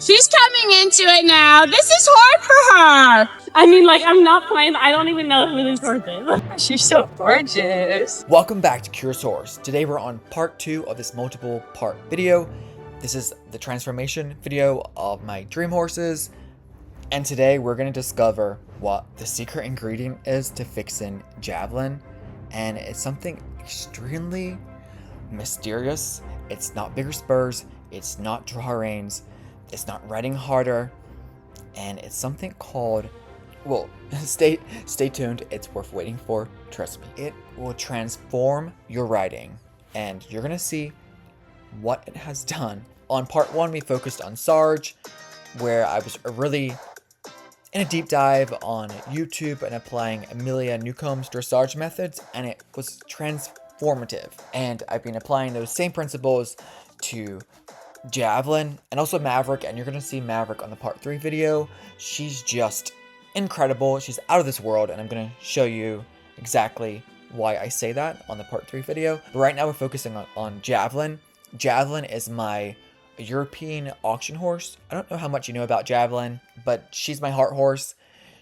She's coming into it now. This is hard for her. I mean, like, I'm not playing. I don't even know who this horse is. She's so gorgeous. Welcome back to Curious Horse. Today we're on part 2 of this multiple part video. This is the transformation video of my dream horses. And today we're going to discover what the secret ingredient is to fixing Javelin. And it's something extremely mysterious. It's not bigger spurs. It's not draw reins. It's not riding harder. And it's something called, well, stay tuned. It's worth waiting for. Trust me. It will transform your riding. And you're going to see what it has done. On part 1, we focused on Sarge, where I was really in a deep dive on YouTube and applying Amelia Newcomb's dressage methods, and it was transformative. And I've been applying those same principles to Javelin and also Maverick, and you're going to see Maverick on the part 3 video. She's just incredible. She's out of this world, and I'm going to show you exactly why I say that on the part 3 video. But right now we're focusing on Javelin. Javelin is my European auction horse. I don't know how much you know about Javelin, but she's my heart horse.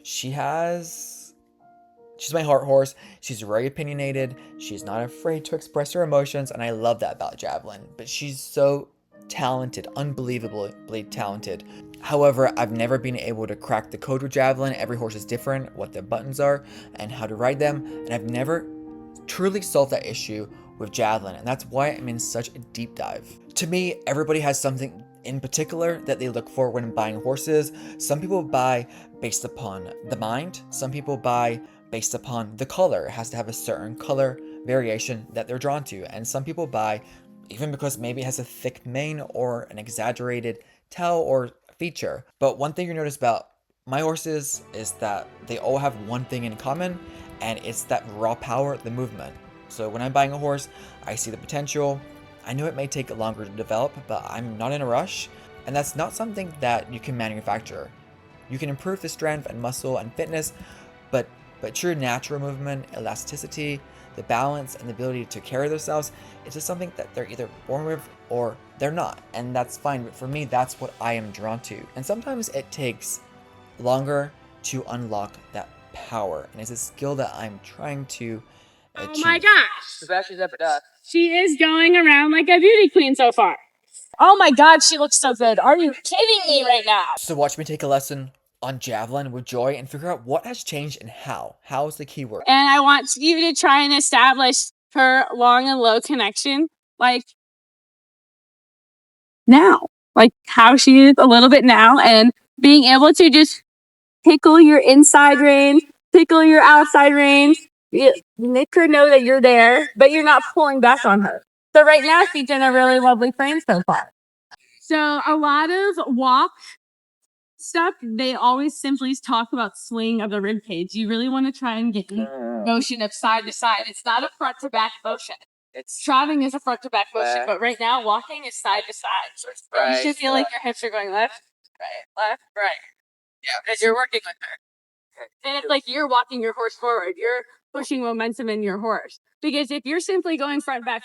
She's my heart horse. She's very opinionated. She's not afraid to express her emotions, and I love that about Javelin. But she's so talented, unbelievably talented. However, I've never been able to crack the code with Javelin. Every horse is different, what their buttons are, and how to ride them, and I've never truly solved that issue with Javelin, and that's why I'm in such a deep dive. To me, everybody has something in particular that they look for when buying horses. Some people buy based upon the mind. Some people buy based upon the color. It has to have a certain color variation that they're drawn to, and some people buy even because maybe it has a thick mane or an exaggerated tail or feature. But one thing you notice about my horses is that they all have one thing in common, and it's that raw power, the movement. So when I'm buying a horse, I see the potential. I know it may take longer to develop, but I'm not in a rush, and that's not something that you can manufacture. You can improve the strength and muscle and fitness, but true natural movement, elasticity, the balance, and the ability to carry themselves, it's just something that they're either born with or they're not, and that's fine. But for me, that's what I am drawn to, and sometimes it takes longer to unlock that power, and it's a skill that I'm trying to achieve. Oh my gosh. She is going around like a beauty queen so far. Oh my god, she looks so good. Are you kidding me right now? So watch me take a lesson on Javelin with Joy and figure out what has changed and how. How is the key word. And I want you to try and establish her long and low connection, like now. Like how she is a little bit now, and being able to just tickle your inside reins, tickle your outside reins. You make her know that you're there, but you're not pulling back on her. So right now she's in a really lovely frame so far. So a lot of walk stuff, they always simply talk about swing of the rib cage. You really want to try and get motion of side to side. It's not a front to back motion. Trotting is a front to back motion, but right now walking is side to side. You should feel like your hips are going left, right. Yeah, because you're working with her. And it's like you're walking your horse forward. You're pushing momentum in your horse. Because if you're simply going front, back,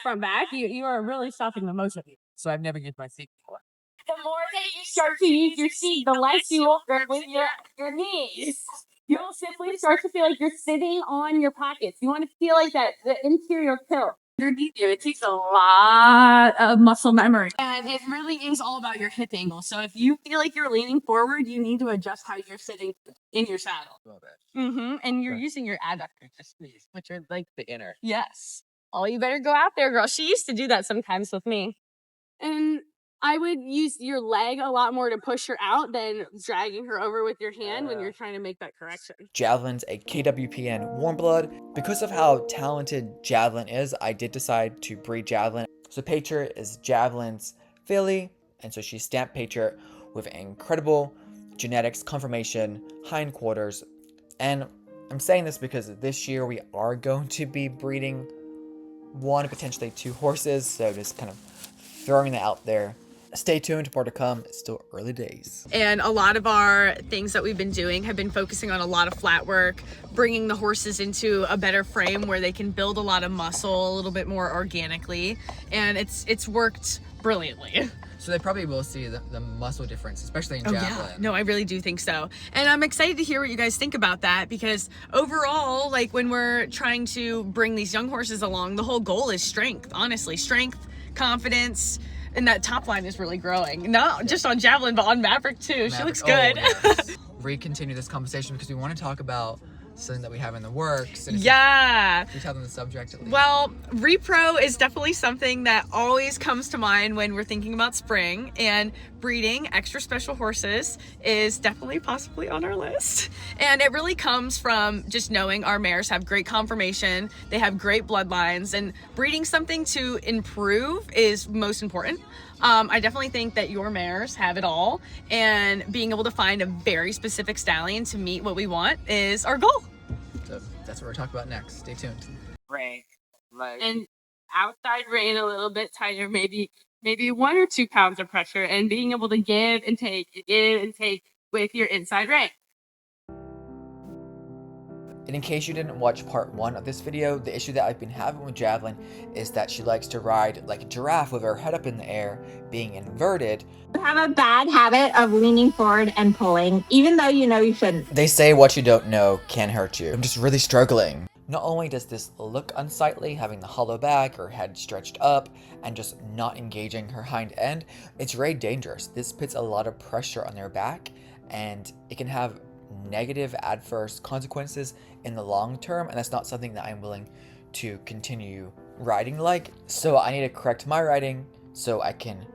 you are really stopping the motion. So I've never used my seat before. The more that you start to use your seat, the less you will grip with your knees. You will simply start to feel like you're sitting on your pockets. You want to feel like that, the interior tilt. Underneath you, it takes a lot of muscle memory. And it really is all about your hip angle. So if you feel like you're leaning forward, you need to adjust how you're sitting in your saddle. And you're using your adductors to squeeze, which are like The inner. yes. Oh, you better go out there, girl. She used to do that sometimes with me. And I would use your leg a lot more to push her out than dragging her over with your hand when you're trying to make that correction. Javelin's a KWPN warm blood. Because of how talented Javelin is, I did decide to breed Javelin. So Patriot is Javelin's filly, and so she's stamped Patriot with incredible genetics, conformation, hindquarters. And I'm saying this because this year we are going to be breeding 1, potentially 2 horses, so just kind of throwing that out there. Stay tuned, more to come. It's still early days. And a lot of our things that we've been doing have been focusing on a lot of flat work, bringing the horses into a better frame where they can build a lot of muscle a little bit more organically, and it's worked brilliantly. So they probably will see the muscle difference, especially in Javelin. Yeah. No, I really do think so. And I'm excited to hear what you guys think about that, because overall, like when we're trying to bring these young horses along, the whole goal is strength, honestly. Strength, confidence, and that top line is really growing. Not just on Javelin, but on Maverick too. She looks good. Oh, yes. Recontinue this conversation because we want to talk about something that we have in the works. And Yeah. we tell them the subject at least. Well, repro is definitely something that always comes to mind when we're thinking about spring, and breeding extra special horses is definitely possibly on our list. And it really comes from just knowing our mares have great conformation, they have great bloodlines, and breeding something to improve is most important. I definitely think that your mares have it all, and being able to find a very specific stallion to meet what we want is our goal. So that's what we're talking about next. Stay tuned. Right. Like, And outside rein a little bit tighter, maybe 1 or 2 pounds of pressure, and being able to give and take with your inside rein. And in case you didn't watch part 1 of this video, the issue that I've been having with Javelin is that she likes to ride like a giraffe with her head up in the air, being inverted. You have a bad habit of leaning forward and pulling, even though you know you shouldn't. They say what you don't know can hurt you. I'm just really struggling. Not only does this look unsightly, having the hollow back or head stretched up and just not engaging her hind end, it's very dangerous. This puts a lot of pressure on their back, and it can have negative adverse consequences in the long term, and that's not something that I'm willing to continue riding like. So I need to correct my riding so I can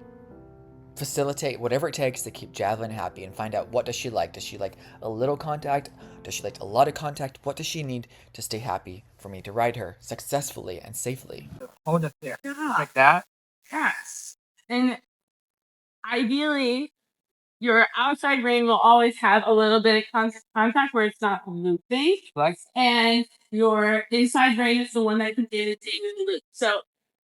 facilitate whatever it takes to keep Javelin happy and find out, what does she like? Does she like a little contact? Does she like a lot of contact? What does she need to stay happy for me to ride her successfully and safely? Hold it there. Yeah. Like that. Yes. And ideally, your outside rein will always have a little bit of contact where it's not looping. Like And your inside rein is the one that can do the loop. So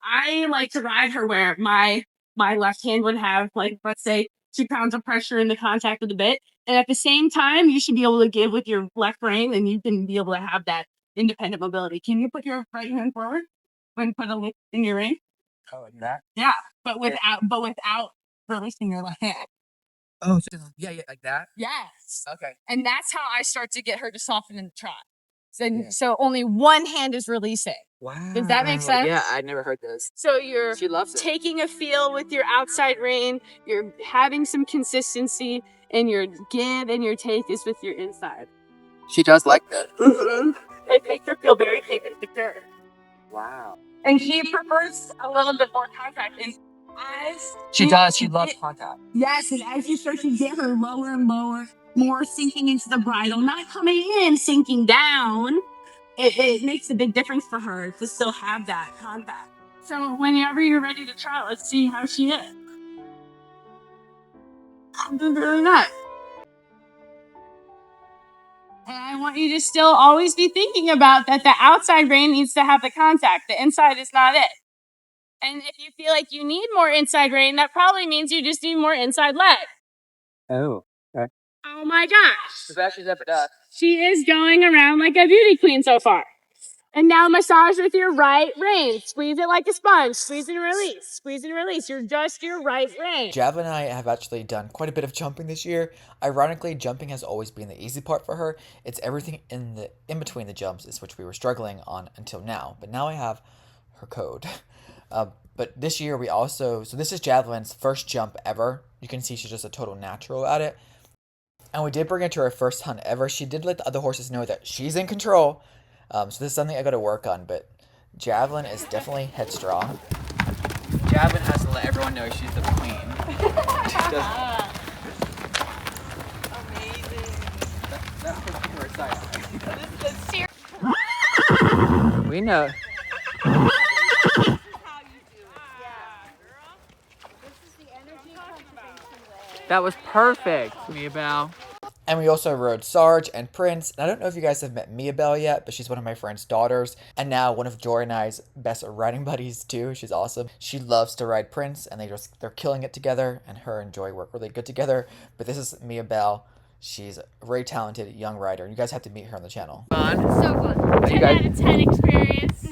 I like to ride her where my left hand would have, like, let's say 2 pounds of pressure in the contact of the bit. And at the same time, you should be able to give with your left rein, and you can be able to have that independent mobility. Can you put your right hand forward when you put a loop in your rein? oh, like that. Yeah, but without releasing your left hand. Oh, so, yeah, like that. Yes. Okay. And that's how I start to get her to soften in the trot. So, Yeah. so only one hand is releasing. Wow. Does that make sense? Yeah, I never heard this. So you're She loves it. taking a feel with your outside rein, you're having some consistency, and your give and your take is with your inside. She does like that. It makes her feel very taken secure. Wow. And she prefers a little bit more contact. And as She does. She loves contact. Yes, and as you start to get her lower and lower, more sinking into the bridle, not coming in, sinking down, it makes a big difference for her to still have that contact. So whenever you're ready to try, let's see how she is. I'm doing really nice. And I want you to still always be thinking about that the outside rein needs to have the contact. The inside is not it. And if you feel like you need more inside rein, that probably means you just need more inside leg. Oh. Oh my gosh. The best she's ever done. She is going around like a beauty queen so far. And now massage with your right rein. Squeeze it like a sponge. Squeeze and release. Squeeze and release. You're just your right rein. Javelin and I have actually done quite a bit of jumping this year. Ironically, jumping has always been the easy part for her. It's everything in between the jumps is which we were struggling on until now. But now I have her code. But this year we also, so this is Javelin's first jump ever. You can see she's just a total natural at it. And we did bring her to her first hunt ever. She did let the other horses know that she's in control. So this is something I got to work on. But Javelin is definitely headstrong. Javelin has to let everyone know she's the queen. Amazing. We know. That was perfect, Mia Bell. And we also rode Sarge and Prince. And I don't know if you guys have met Mia Bell yet, but she's one of my friend's daughters. And now one of Joy and I's best riding buddies too. She's awesome. She loves to ride Prince and they're killing it together. And her and Joy work really good together. But this is Mia Bell. She's a very talented young rider. You guys have to meet her on the channel. Fun. So fun. You 10 guys- out of 10 experience.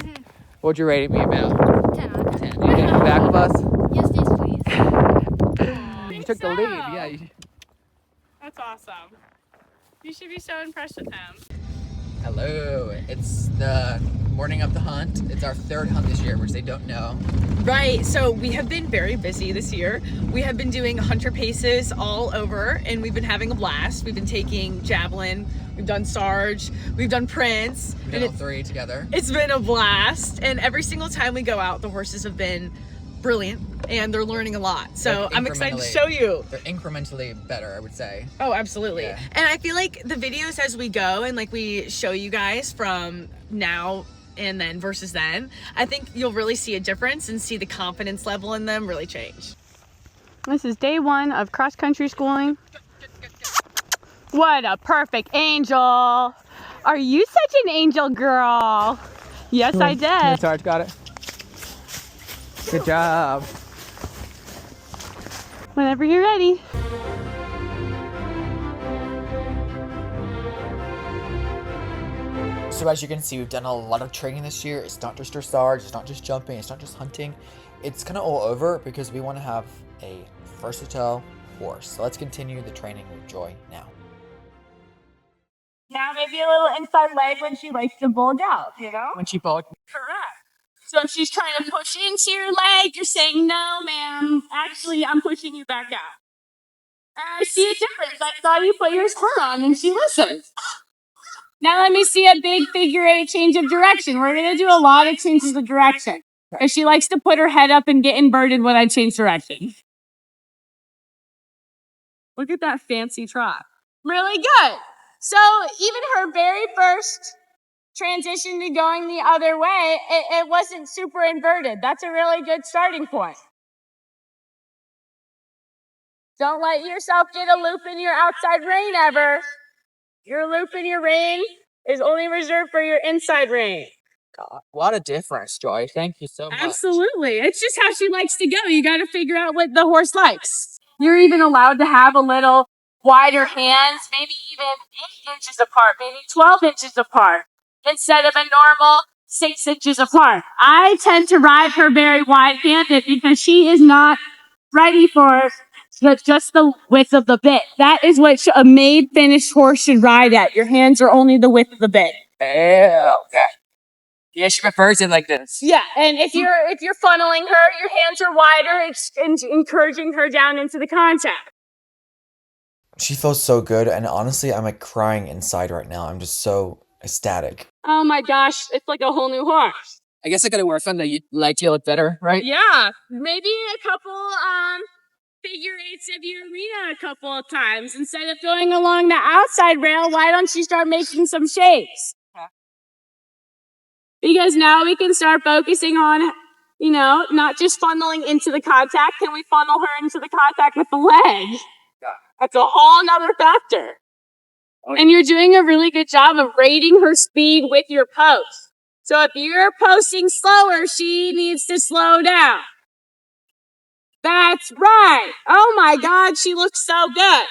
What'd you rate me about? 10 out of 10. You getting back with us? Yes, please. You took the lead. Yeah. That's awesome. You should be so impressed with him. Hello. It's the morning of the hunt. It's our third hunt this year, which they don't know. Right, so we have been very busy this year. We have been doing hunter paces all over and we've been having a blast. We've been taking Javelin, we've done Sarge, we've done Prince. We and did all three together. It's been a blast. And every single time we go out, the horses have been brilliant and they're learning a lot. So I'm excited to show you. They're incrementally better, I would say. Oh, absolutely. Yeah. And I feel like the videos as we go and like we show you guys from now and then versus then, I think you'll really see a difference and see the confidence level in them really change. This is day 1 of cross-country schooling. What a perfect angel. Are you such an angel girl? Yes, I did. Sarge got it. Good job. Whenever you're ready. So as you can see, we've done a lot of training this year. It's not just dressage, it's not just jumping, it's not just hunting. It's kind of all over because we want to have a versatile horse. So let's continue the training with Joy now. Now maybe a little inside leg when she likes to bulge out, you know? When she bulked. Correct. So if she's trying to push into your leg, you're saying, no, ma'am, actually, I'm pushing you back out. I see a difference. I saw you put your spur on and she listened. Now let me see a big figure 8 change of direction. We're going to do a lot of changes of direction. Because she likes to put her head up and get inverted when I change direction. Look at that fancy trot. Really good. So even her very first transition to going the other way, it wasn't super inverted. That's a really good starting point. Don't let yourself get a loop in your outside rein ever. Your loop in your rein is only reserved for your inside rein. God, what a difference, Joy. Thank you so much. Absolutely. It's just how she likes to go. You got to figure out what the horse likes. You're even allowed to have a little wider hands, maybe even 8 inches apart, maybe 12 inches apart, instead of a normal 6 inches apart. I tend to ride her very wide-handed because she is not ready for just the width of the bit. That is what a made finished horse should ride at. Your hands are only the width of the bit. Yeah, okay. Yeah, she prefers it like this. Yeah, and if you're funneling her, your hands are wider, it's encouraging her down into the contact. She feels so good, and honestly, I'm like crying inside right now. I'm just so ecstatic. Oh my gosh, it's like a whole new horse. I guess I gotta work on the leg to look better, right? Yeah, maybe a couple figure 8s of your arena a couple of times. Instead of going along the outside rail, why don't you start making some shapes? Because now we can start focusing on, you know, not just funneling into the contact. Can we funnel her into the contact with the leg? That's a whole nother factor. And you're doing a really good job of rating her speed with your post. So if you're posting slower, she needs to slow down. That's right. Oh my God, she looks so good.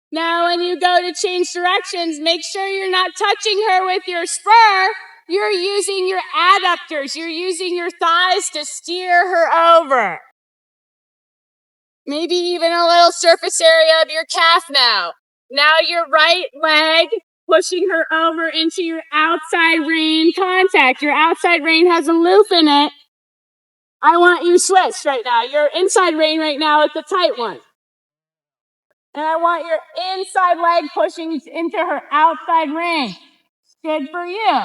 Now, when you go to change directions, make sure you're not touching her with your spur. You're using your adductors. You're using your thighs to steer her over. Maybe even a little surface area of your calf now. Now your right leg pushing her over into your outside rein contact. Your outside rein has a loop in it. I want you switched right now. Your inside rein right now is the tight one. And I want your inside leg pushing into her outside rein. Good for you.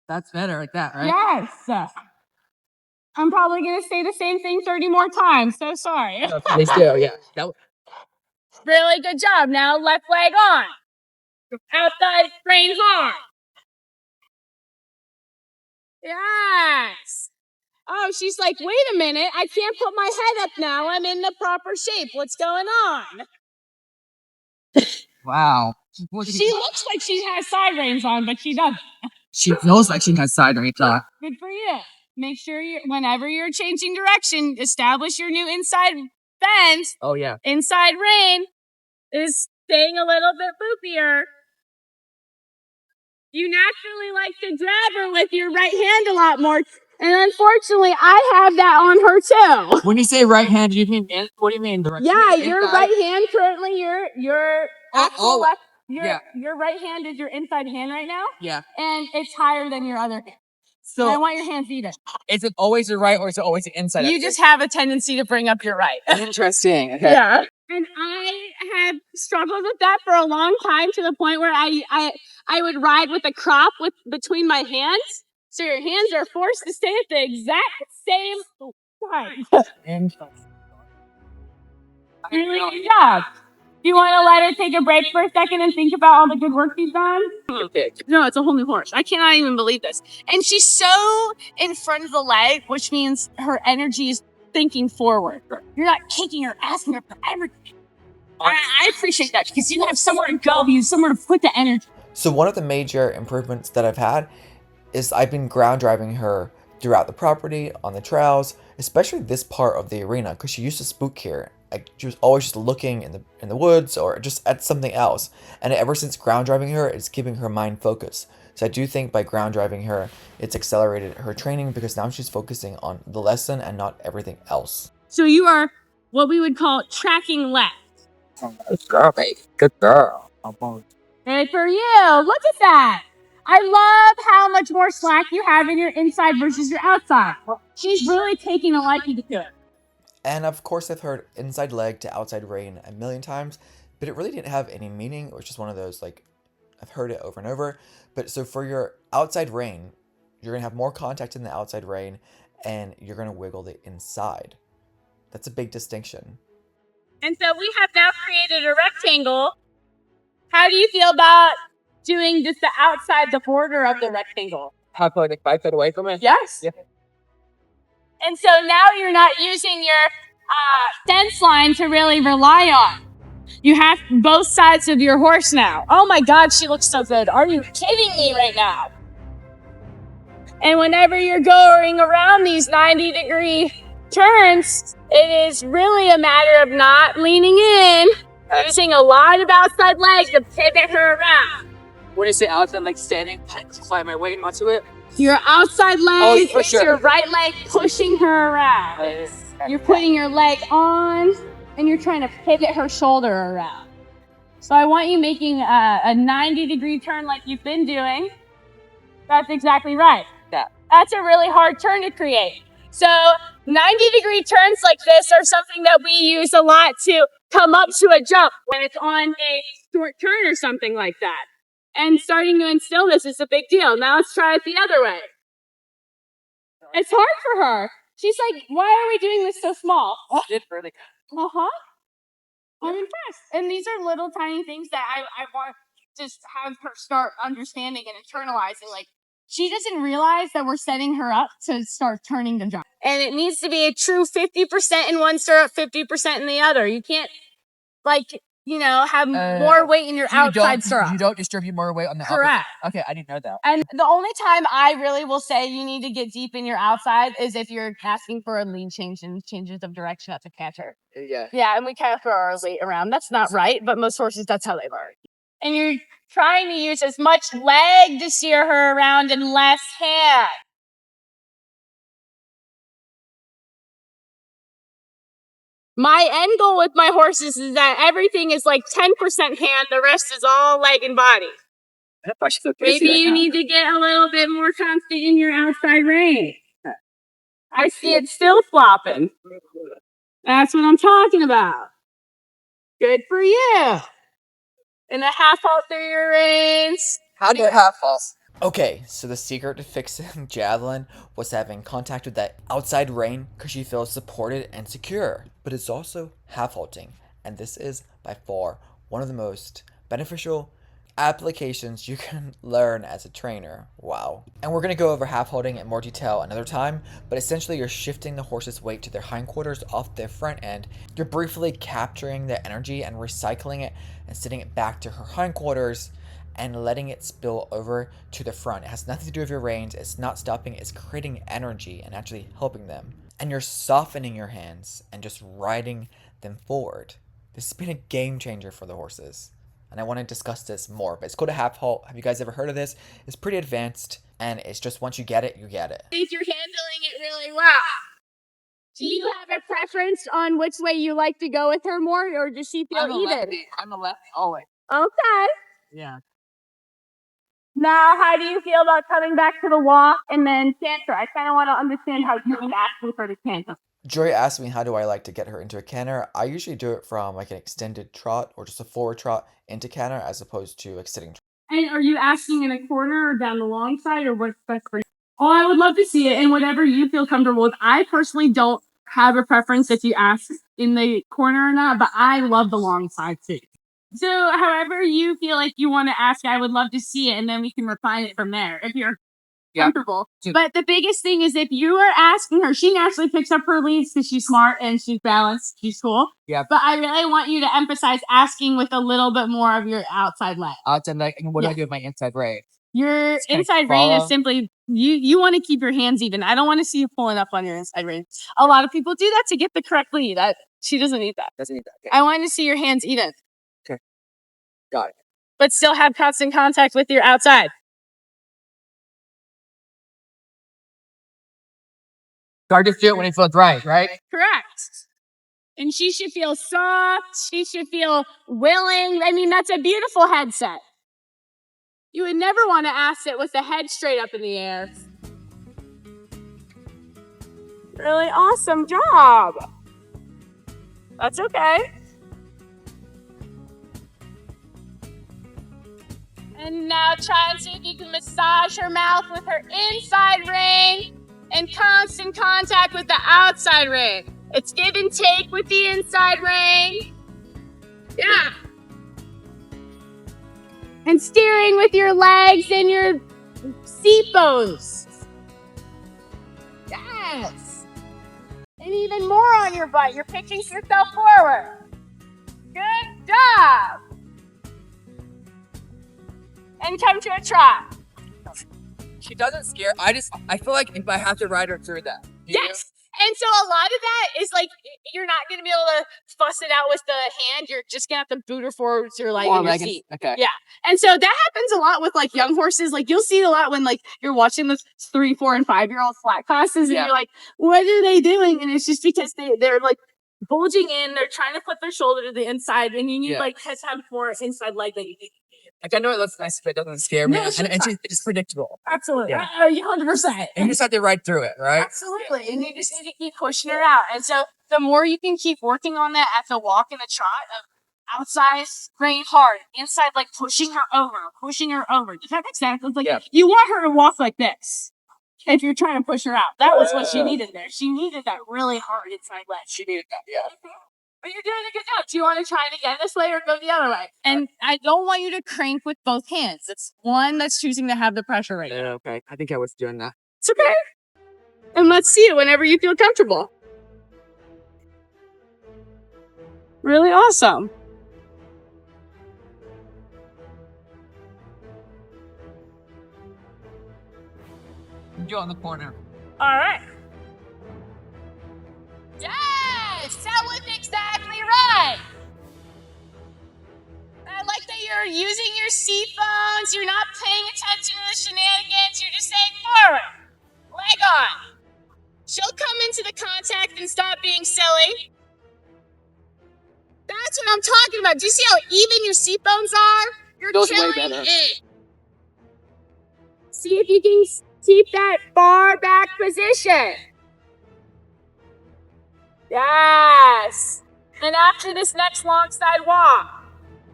That's better like that, right? Yes. I'm probably going to say the same thing 30 more times. So sorry. Please do, yeah. Really good job. Now left leg on. Outside rein hard. Yes. Oh, she's like, wait a minute. I can't put my head up now. I'm in the proper shape. What's going on? Wow. She looks like she has side reins on, but she doesn't. She feels like she has side reins on. Good for you. Make sure whenever you're changing direction, establish your new inside bend. Oh yeah. Inside rein is staying a little bit boopier. You naturally like to grab her with your right hand a lot more. And unfortunately, I have that on her too. When you say right hand, you mean what do you mean? Yeah, your right hand currently, your actual left, yeah. your right hand is your inside hand right now. Yeah. And it's higher than your other hand. So I want your hands even. is it always the right or is it always the inside? You just have a tendency to bring up your right. Interesting. Okay. Yeah. And I have struggled with that for a long time to the point where I would ride with a crop between my hands. So your hands are forced to stay at the exact same height. Really good job. Do you want to let her take a break for a second and think about all the good work you've done? No, it's a whole new horse. I cannot even believe this. And she's so in front of the leg, which means her energy is thinking forward. You're not kicking her, asking her for everything. I appreciate that because you have somewhere to go, you have somewhere to put the energy. So one of the major improvements that I've had is I've been ground driving her throughout the property, on the trails, especially this part of the arena, because she used to spook here. Like, she was always just looking in the woods or just at something else. And ever since ground driving her, it's keeping her mind focused. So I do think by ground driving her, it's accelerated her training because now she's focusing on the lesson and not everything else. So you are what we would call tracking left. Good girl, baby. Good girl. Good for you. Look at that. I love how much more slack you have in your inside versus your outside. She's really taking a liking to it. And of course, I've heard inside leg to outside rein a million times, but it really didn't have any meaning. It was just one of those, like, I've heard it over and over. But so for your outside rein, you're going to have more contact in the outside rein, and you're going to wiggle the inside. That's a big distinction. And so we have now created a rectangle. How do you feel about doing just the outside, the border of the rectangle? How about like 5 feet away from it? Yes. Yeah. And so now you're not using your fence line to really rely on. You have both sides of your horse now. Oh my God, she looks so good. Are you kidding me right now? And whenever you're going around these 90-degree turns, it is really a matter of not leaning in, using a lot of outside legs to pivot her around. When you say outside, like standing, slide my weight onto it. Your outside leg for is sure. your right leg pushing her around. You're putting your leg on, and you're trying to pivot her shoulder around. So I want you making a 90-degree turn like you've been doing. That's exactly right. Yeah. That's a really hard turn to create. So 90-degree turns like this are something that we use a lot to come up to a jump when it's on a short turn or something like that. And starting to instill this is a big deal. Now let's try it the other way. It's hard for her. She's like, why are we doing this so small? She did really good. Uh-huh. I'm impressed. And these are little tiny things that I want to just have her start understanding and internalizing. Like, she doesn't realize that we're setting her up to start turning the jump. And it needs to be a true 50% in one stirrup, 50% in the other. You can't, like, you know, have more weight in your outside stirrup. You don't distribute more weight on the Correct. Upper. Okay, I didn't know that. And the only time I really will say you need to get deep in your outside is if you're asking for a lead change and changes of direction. That's a canter. Yeah. Yeah, and we kind of throw our weight around. That's not right, but most horses, that's how they learn. And you're trying to use as much leg to steer her around and less hand. My end goal with my horses is that everything is like 10% hand, the rest is all leg and body. Maybe you need to get a little bit more constant in your outside rein. I see it still flopping. That's what I'm talking about. Good for you. And a half-halt through your reins. How do you half-halt? Okay, so the secret to fixing Javelin was having contact with that outside rein because she feels supported and secure. But it's also half-halting, and this is by far one of the most beneficial applications you can learn as a trainer. Wow. And we're going to go over half-holding in more detail another time, but essentially you're shifting the horse's weight to their hindquarters off their front end. You're briefly capturing their energy and recycling it and sending it back to her hindquarters and letting it spill over to the front. It has nothing to do with your reins. It's not stopping. It's creating energy and actually helping them. And you're softening your hands and just riding them forward. This has been a game changer for the horses. And I want to discuss this more, but it's called a half-halt. Have you guys ever heard of this? It's pretty advanced, and it's just once you get it, you get it. I think you're handling it really well. Do you have a preference on which way you like to go with her more, or does she feel even? I'm a lefty always. Okay. Yeah. Now, how do you feel about coming back to the walk and then canter? I kind of want to understand how you would ask her to canter. Joy asked me how do I like to get her into a canter. I usually do it from like an extended trot or just a forward trot into canter as opposed to like sitting. And are you asking in a corner or down the long side, or what's best for you? Oh, I would love to see it, and whatever you feel comfortable with. I personally don't have a preference if you ask in the corner or not, but I love the long side too. So, however you feel like you want to ask, I would love to see it, and then we can refine it from there if you're comfortable. But the biggest thing is if you are asking her, she naturally picks up her leads because she's smart and she's balanced. She's cool. Yeah. But I really want you to emphasize asking with a little bit more of your outside leg. Outside leg, and what do I do with my inside rein? Your Can I inside rein is follow? simply you want to keep your hands even. I don't want to see you pulling up on your inside rein. A lot of people do that to get the correct lead. She doesn't need that. Doesn't need that. Okay. I want to see your hands even. Got it. But still have constant contact with your outside. So I just do it when it feels right? Correct. And she should feel soft. She should feel willing. I mean, that's a beautiful headset. You would never want to ask it with the head straight up in the air. Really awesome job. That's okay. And now try and see if you can massage her mouth with her inside rein and constant contact with the outside rein. It's give and take with the inside rein. Yeah. And steering with your legs and your seat bones. Yes. And even more on your butt. You're pitching yourself forward. Good job. And come to a trot. She doesn't scare. I feel like if I have to ride her through that. Yes. And so a lot of that is like, you're not going to be able to fuss it out with the hand. You're just going to have to boot her forward to your leg in your seat. Okay. Yeah. And so that happens a lot with like young horses. Like you'll see it a lot when like you're watching the 3, 4, and 5-year-old flat classes and you're like, what are they doing? And it's just because they're like bulging in. They're trying to put their shoulder to the inside and you need like to have more inside leg that you need. Like I know it looks nice, but it doesn't scare me. No, and it's predictable. Absolutely. Yeah. 100%. And you just have to ride through it, right? Absolutely. And you just need to keep pushing her out. And so the more you can keep working on that at the walk and the trot of outside rein hard, inside like pushing her over. Does that make sense? It's like you want her to walk like this if you're trying to push her out. That was what she needed there. She needed that really hard inside leg. She needed that, yeah. But you're doing a good job. Do you want to try it again this way or go the other way? And I don't want you to crank with both hands. It's one that's choosing to have the pressure right now. Okay. I think I was doing that. It's okay. And let's see it whenever you feel comfortable. Really awesome. Do it on the corner. All right. Yes, that was exactly right. I like that you're using your seat bones. You're not paying attention to the shenanigans. You're just saying forward, leg on. She'll come into the contact and stop being silly. That's what I'm talking about. Do you see how even your seat bones are? You're Feels way killing better. it. See if you can keep that far back position. Yes. And after this next long side walk.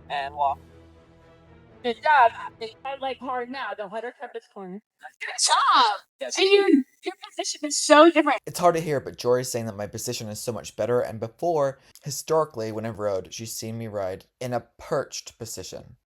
And walk. Good job. I like hard now. Don't let her cut this corner. Good job. And your position is so different. It's hard to hear, but Jory is saying that my position is so much better. And before, historically, when I've rode, she's seen me ride in a perched position.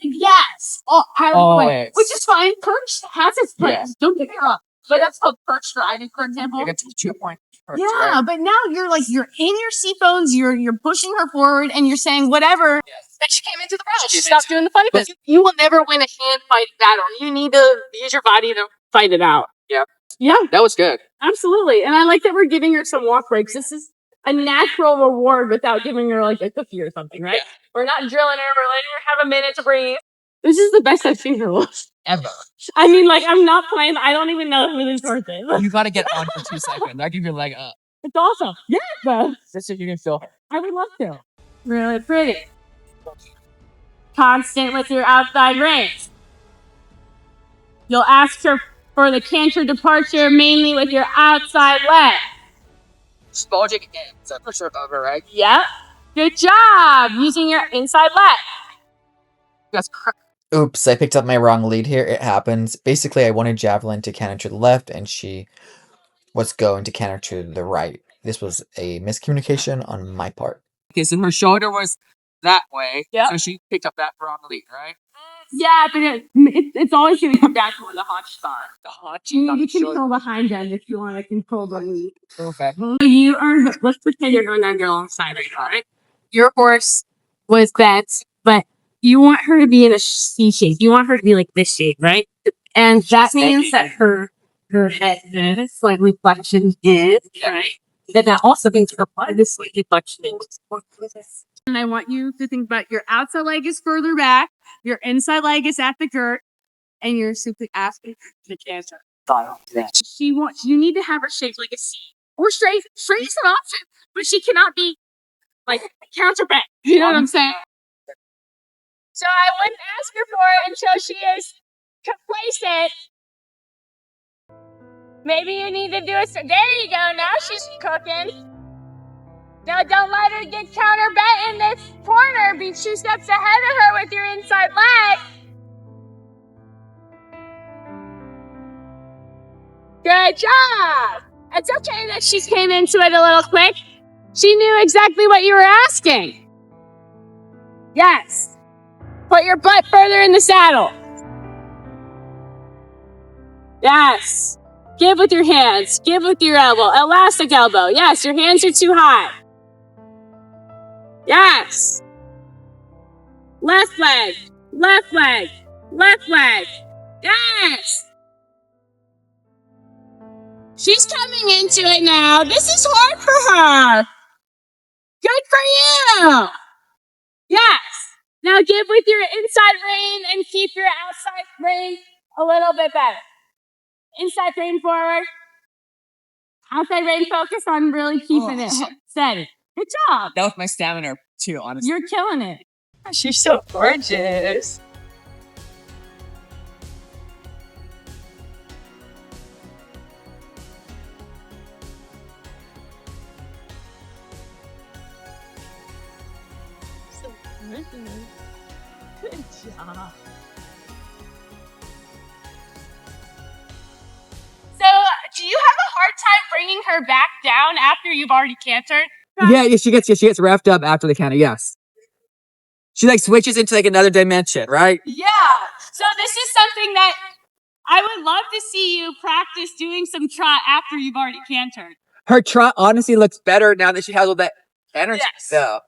Yes. Oh, wait. which is fine. Perch has its place. Don't get me wrong. But that's called perch riding, for example. It's 2 point. Yeah, right? But now you're in your seat bones. You're pushing her forward, and you're saying whatever. Yes. Then she came into the round. She stopped doing the funny bit. You will never win a hand fight battle. You need to use your body to fight it out. Yeah. Yeah, That was good. absolutely. And I like that we're giving her some walk breaks. This is a natural reward without giving her like a cookie or something, right? Yeah. We're not drilling her. We're letting her have a minute to breathe. This is the best I've seen her look. Ever. I mean, like, I'm not playing. I don't even know if it's worth it. You gotta get on for 2 seconds. I give your leg up. It's awesome. Yeah, bro. Just so you can feel her. I would love to. Really pretty. Constant with your outside reins. You'll ask her for the canter departure mainly with your outside leg. Spalgic again. So push her over, right? Yep. Good job using your inside leg. That's correct. Oops, I picked up my wrong lead here. It happens. Basically, I wanted Javelin to canter to the left, and she was going to canter to the right. This was a miscommunication on my part. Okay, so her shoulder was that way. Yep. So she picked up that wrong lead, right? Yeah, but it's always going to come down to where the haunch start. The haunch. You not need the to shoulder. control behind them if you want to control the lead. Okay. You are, let's pretend you're going down your long side right now, right? Your horse was bent, but you want her to be in a C shape. You want her to be like this shape, right? And that means that her head is slightly flexion is, right? And that also means her butt is slightly flexion is. And I want you to think about your outside leg is further back, your inside leg is at the girt, and you're simply asking her to canter. You need to have her shaped like a C. Or straight. Straight is an option, but she cannot be like counterback. You know what I'm saying? So I wouldn't ask her for it until she is complacent. Maybe you need to do it. There you go. Now she's cooking. Now don't let her get counterbent in this corner. Be 2 steps ahead of her with your inside leg. Good job. It's okay that she came into it a little quick. She knew exactly what you were asking. Yes. Put your butt further in the saddle. Yes. Give with your hands. Give with your elbow. Elastic elbow. Yes, your hands are too high. Yes. Left leg. Left leg. Left leg. Yes. She's coming into it now. This is hard for her. Good for you. Yes. Now give with your inside rein and keep your outside rein a little bit better. Inside rein forward. Outside rein focus on really keeping it steady. Good job. That was my stamina too, honestly. You're killing it. She's so gorgeous. Good job. So, do you have a hard time bringing her back down after you've already cantered? Yeah, she gets wrapped up after the canter. Yes. She like switches into like another dimension, right? Yeah. So this is something that I would love to see you practice doing some trot after you've already cantered. Her trot honestly looks better now that she has all that energy. Yes. So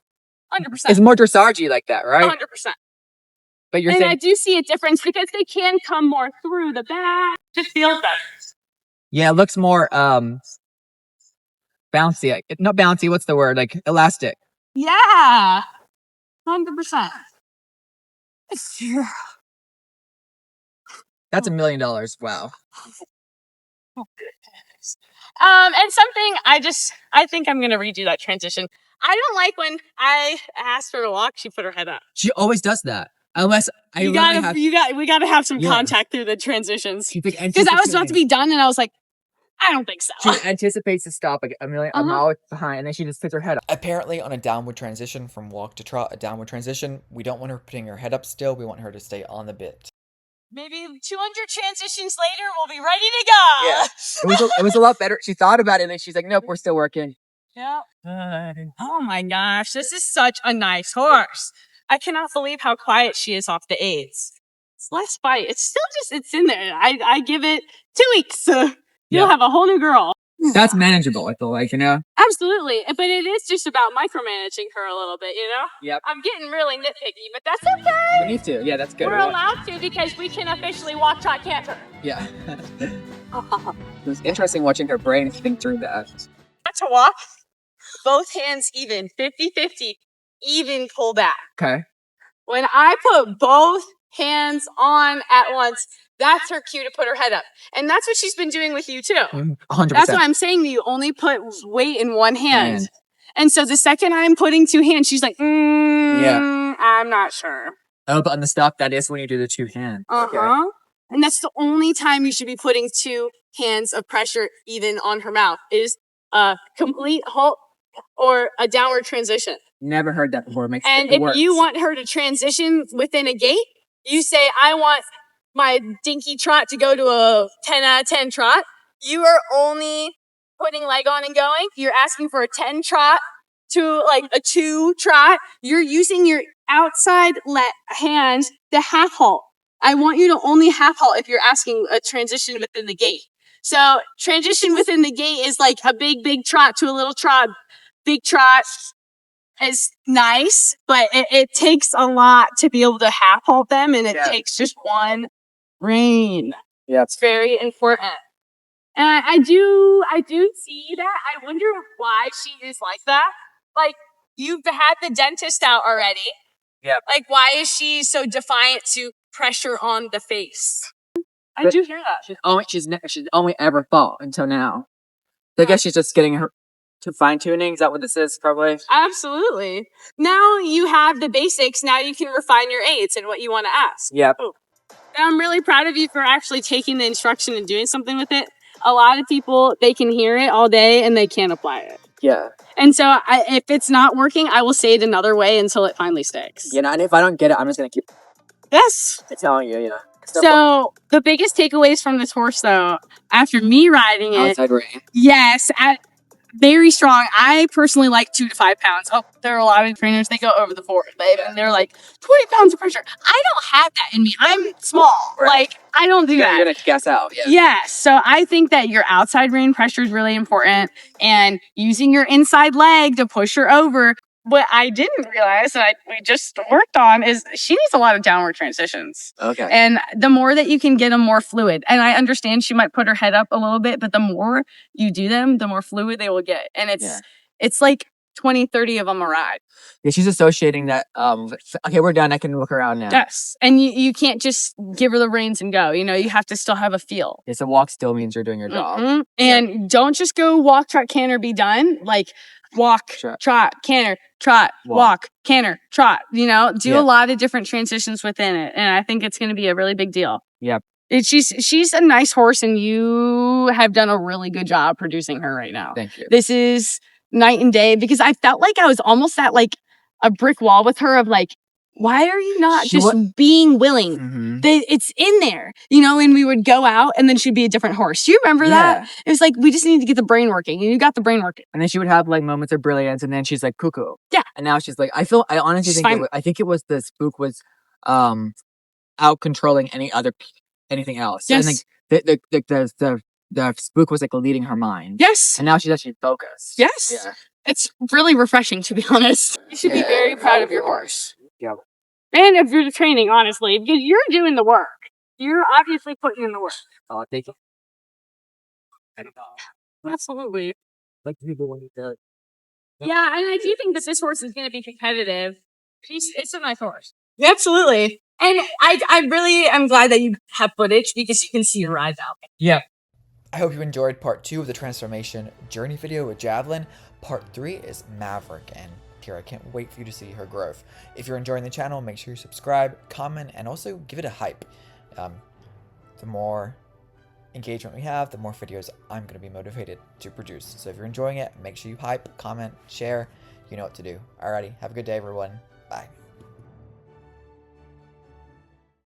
100%. it's more dressage like that, right? 100%. But you're And I saying, do see a difference because they can come more through the back. It feels better. yeah, it looks more bouncy. Like, not bouncy. What's the word? Like elastic. Yeah. 100%. That's $1 million. Wow. And something I think I'm gonna redo that transition. I don't like when I asked her to walk, she put her head up. She always does that. Unless I We gotta have some Yeah. contact through the transitions. She's like Because I was about to be done and I was like, I don't think so. She anticipates to stop like a mile behind, and then she just puts her head up. Apparently, on a downward transition from walk to trot, a downward transition, we don't want her putting her head up still. We want her to stay on the bit. Maybe 200 transitions later, we'll be ready to go. Yeah. It was a lot better. She thought about it, and then she's like, "Nope, we're still working." Yep. Oh my gosh, this is such a nice horse. I cannot believe how quiet she is off the aids. It's less bite. It's still just, it's in there. I give it 2 weeks. You'll have a whole new girl. That's manageable, I feel like, you know? Absolutely. But it is just about micromanaging her a little bit, you know? Yep. I'm getting really nitpicky, but that's okay. We need to. Yeah, that's good. We're allowed to because we can officially walk, trot, canter. Yeah. It was interesting watching her brain think through that. To walk, both hands even, 50-50, even pull back. Okay. When I put both hands on at once, that's her cue to put her head up. And that's what she's been doing with you too. 100%. That's why I'm saying you only put weight in one hand. And so the second I'm putting 2 hands, she's like, yeah, I'm not sure. Oh, but on the stop, that is when you do the 2 hands. Okay. And that's the only time you should be putting 2 hands of pressure even on her mouth is a complete halt or a downward transition. Never heard that before. And if you want her to transition within a gait, you say, I want my dinky trot to go to a 10 out of 10 trot. You are only putting leg on and going. You're asking for a 10 trot to like a 2 trot. You're using your outside hand to half halt. I want you to only half halt if you're asking a transition within the gait. So transition within the gait is like a big trot to a little trot. Big trot is nice, but it takes a lot to be able to half halt them, and it takes just one rein. Yeah, it's very important. And I do see that. I wonder why she is like that. Like, you've had the dentist out already. Yeah. Like, why is she so defiant to pressure on the face? I do hear that. She's only ever fought until now. So I guess she's just getting her to fine-tuning. Is that what this is, probably? Absolutely. Now you have the basics. Now you can refine your aids and what you want to ask. Yep. And I'm really proud of you for actually taking the instruction and doing something with it. A lot of people, they can hear it all day and they can't apply it. Yeah. And so if it's not working, I will say it another way until it finally sticks. You know, and if I don't get it, I'm just going to keep telling you, you know. So the biggest takeaways from this horse, though, after me riding it, outside rein. yes, very strong. I personally like 2 to 5 pounds. Oh, there are a lot of trainers, they go over the 4, and they're like 20 pounds of pressure. I don't have that in me. I'm small. Right. Like, I don't do that. You're gonna gas out. Yeah. Yes. So I think that your outside rein pressure is really important, and using your inside leg to push her over. What I didn't realize that we just worked on is she needs a lot of downward transitions. Okay. And the more that you can get them more fluid, and I understand she might put her head up a little bit, but the more you do them, the more fluid they will get. And it's like 20, 30 of them a ride. Yeah, she's associating that. Okay, we're done. I can look around now. Yes. And you can't just give her the reins and go. You know, you have to still have a feel. Yeah, so walk still means you're doing your job. And don't just go walk, trot, canter, be done. Like, walk, trot, canter, trot, walk, canter, trot. You know, do a lot of different transitions within it. And I think it's going to be a really big deal. Yep. She's a nice horse, and you have done a really good job producing her right now. Thank you. This is night and day, because I felt like I was almost at like a brick wall with her of like, why are you not being willing? It's in there, you know, and we would go out and then she'd be a different horse. Do you remember that? It was like, we just need to get the brain working, and you got the brain working. And then she would have like moments of brilliance, and then she's like cuckoo. Yeah. And now she's like, I honestly think it was the spook was out controlling anything else. Yes. And like the spook was like leading her mind. Yes. And now she's actually focused. Yes. Yeah. It's really refreshing, to be honest. You should be very proud of your horse. Yeah. And if you're training, honestly, because you're doing the work. You're obviously putting in the work. Oh, thank you. Absolutely. Like people want to. Yeah, and I do think that this horse is going to be competitive. It's a nice horse. Absolutely. And I really am glad that you have footage, because you can see your rides out. Yeah. I hope you enjoyed part 2 of the transformation journey video with Javelin. Part 3 is Maverick, and here I can't wait for you to see her growth. If you're enjoying the channel, make sure you subscribe, comment, and also give it a hype. The more engagement we have, the more videos I'm going to be motivated to produce. So if you're enjoying it, make sure you hype, comment, share. You know what to do. Alrighty, have a good day, everyone. Bye.